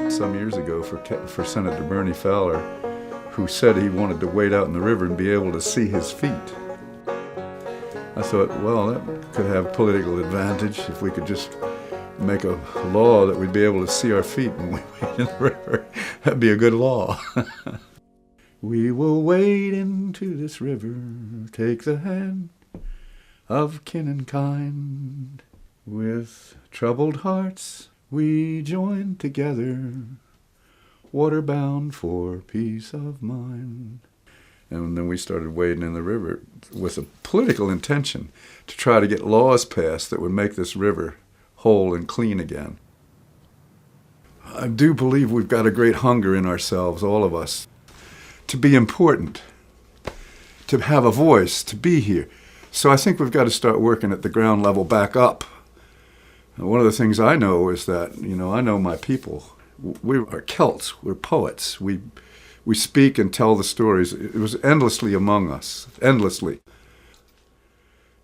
Some years ago for Senator Bernie Fowler, who said he wanted to wade out in the river and be able to see his feet. I thought, well, that could have political advantage if we could just make a law that we'd be able to see our feet when we wade in the river. That'd be a good law. We will wade into this river, take the hand of kin and kind. With troubled hearts we join together, water-bound for peace of mind. And then we started wading in the river with a political intention to try to get laws passed that would make this river whole and clean again. I do believe we've got a great hunger in ourselves, all of us, to be important, to have a voice, to be here. So I think we've got to start working at the ground level back up. And one of the things I know is that, I know my people. We are Celts, we're poets. We speak and tell the stories. It was endlessly among us, endlessly.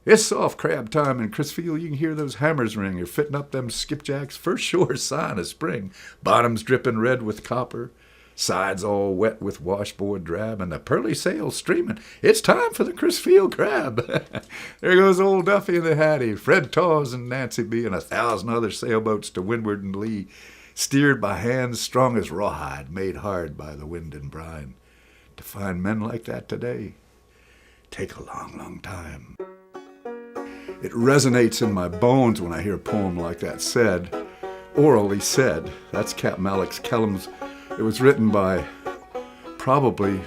It's soft crab time in Crisfield. You can hear those hammers ring. You're fitting up them skipjacks. First sure sign of spring. Bottoms dripping red with copper. Sides all wet with washboard drab. And the pearly sails streaming. It's time for the Crisfield crab. There goes old Duffy and the Hattie. Fred Taws and Nancy B. and 1,000 other sailboats to windward and lee. Steered by hands strong as rawhide, made hard by the wind and brine. To find men like that today, take a long, long time. It resonates in my bones when I hear a poem like that said, orally said. That's Captain Alex Kellum's. It was written by probably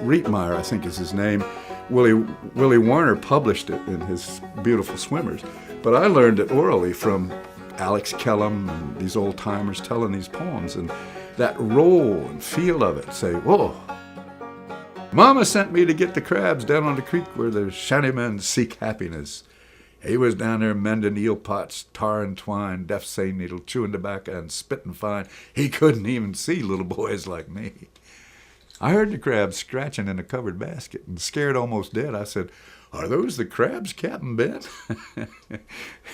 Rietmeyer, I think is his name. Willie Warner published it in his Beautiful Swimmers. But I learned it orally from Alex Kellum and these old timers telling these poems, and that roll and feel of it. Say, whoa, Mama sent me to get the crabs down on the creek where the shantymen seek happiness. He was down there mending eel pots, tarring twine, deaf seine needle, chewing tobacco and spitting fine. He couldn't even see little boys like me. I heard the crabs scratching in a covered basket and scared almost dead. I said, "Are those the crabs, Captain Ben?"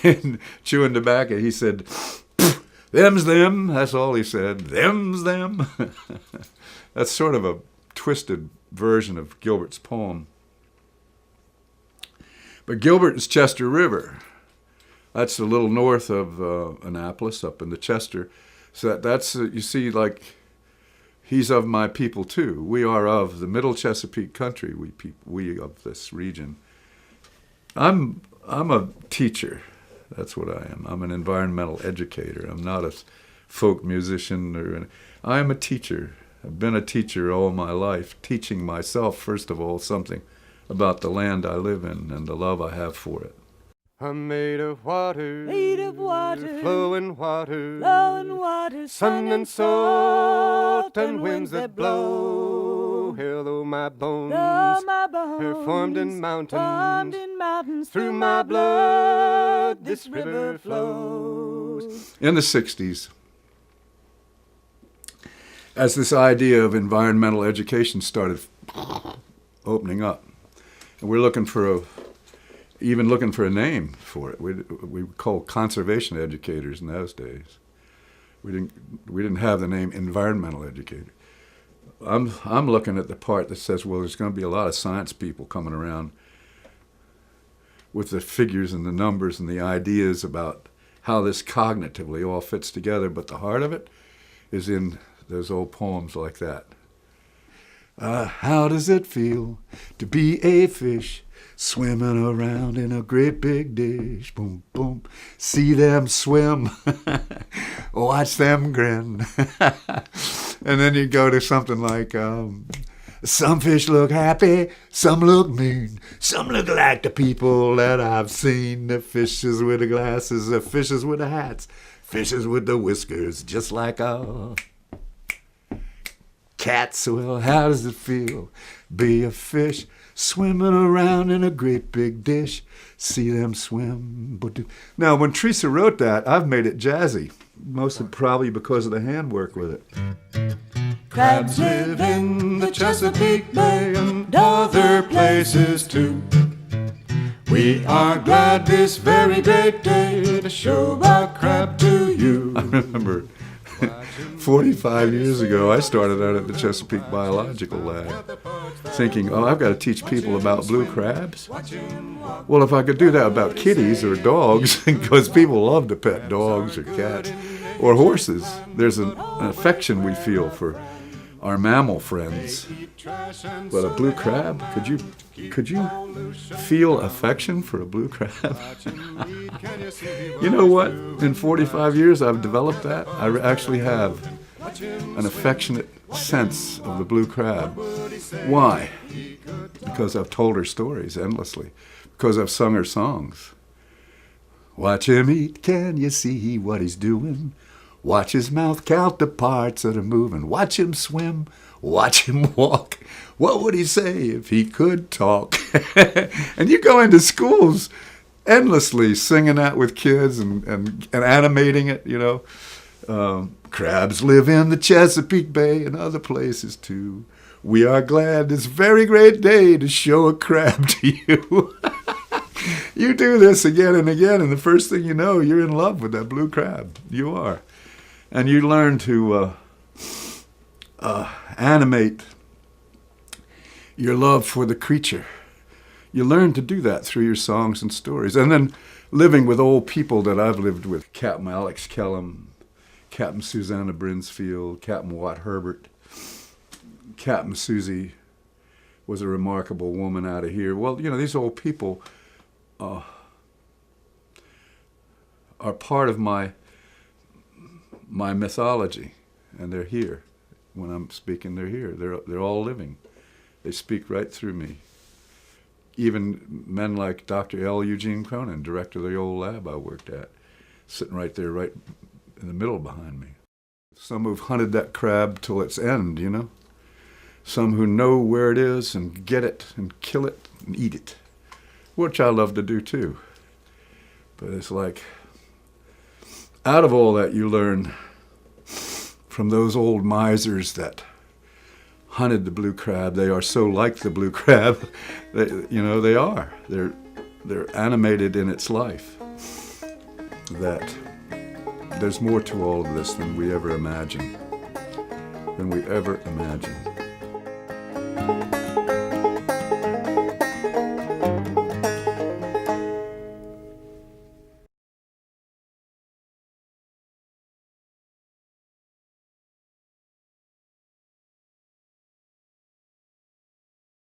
And chewing tobacco, he said, "Them's them." That's all he said. "Them's them." That's sort of a twisted version of Gilbert's poem. But Gilbert is Chester River. That's a little north of Annapolis, up in the Chester. So that's, you see, like, he's of my people too. We are of the middle Chesapeake country, we of this region. I'm a teacher. That's what I am. I'm an environmental educator. I'm not a folk musician. I am a teacher. I've been a teacher all my life, teaching myself, first of all, something about the land I live in and the love I have for it. I'm made of water, flowing water, sun and salt, and winds that blow. Hello, my bones, are formed in mountains, through my blood this river flows. In the 60s, as this idea of environmental education started opening up, and we're looking for a name for it. We were called conservation educators in those days. We didn't have the name environmental educator. I'm looking at the part that says, well, there's going to be a lot of science people coming around with the figures and the numbers and the ideas about how this cognitively all fits together, but the heart of it is in those old poems like that. How does it feel to be a fish swimming around in a great big dish? Boom, boom. See them swim. Watch them grin. And then you go to something like, some fish look happy, some look mean, some look like the people that I've seen. The fishes with the glasses, the fishes with the hats, fishes with the whiskers, just like cats. Well, how does it feel? Be a fish swimming around in a great big dish. See them swim. Now, when Teresa wrote that, I've made it jazzy, mostly probably because of the handwork with it. Crabs live in the Chesapeake Bay and other places too. We are glad this very great day to show our crab to you. I remember 45 years ago, I started out at the Chesapeake Biological Lab thinking, oh, I've got to teach people about blue crabs. Well, if I could do that about kitties or dogs, because people love to pet dogs or cats or horses, there's an affection we feel for our mammal friends. But a blue crab, could you feel affection for a blue crab? You know what? In 45 years I've developed that. I actually have an affectionate sense of the blue crab. Why? Because I've told her stories endlessly. Because I've sung her songs. Watch him eat, can you see what he's doing? Watch his mouth count the parts that are moving. Watch him swim. Watch him walk. What would he say if he could talk? And you go into schools endlessly singing that with kids and animating it, you know. Crabs live in the Chesapeake Bay and other places too. We are glad this very great day to show a crab to you. You do this again and again, and the first thing you know, you're in love with that blue crab. You are. And you learn to animate your love for the creature. You learn to do that through your songs and stories. And then living with old people that I've lived with, Captain Alex Kellum, Captain Susanna Brinsfield, Captain Watt Herbert, Captain Susie was a remarkable woman out of here. Well, you know, these old people are part of my mythology, and they're here. When I'm speaking, they're here. They're all living. They speak right through me. Even men like Dr. L. Eugene Cronin, director of the old lab I worked at, sitting right there, right in the middle behind me. Some who've hunted that crab till its end, you know. Some who know where it is and get it and kill it and eat it, which I love to do too. But it's like, out of all that you learn from those old misers that hunted the blue crab. They are so like the blue crab. They are. They're animated in its life. That there's more to all of this than we ever imagined.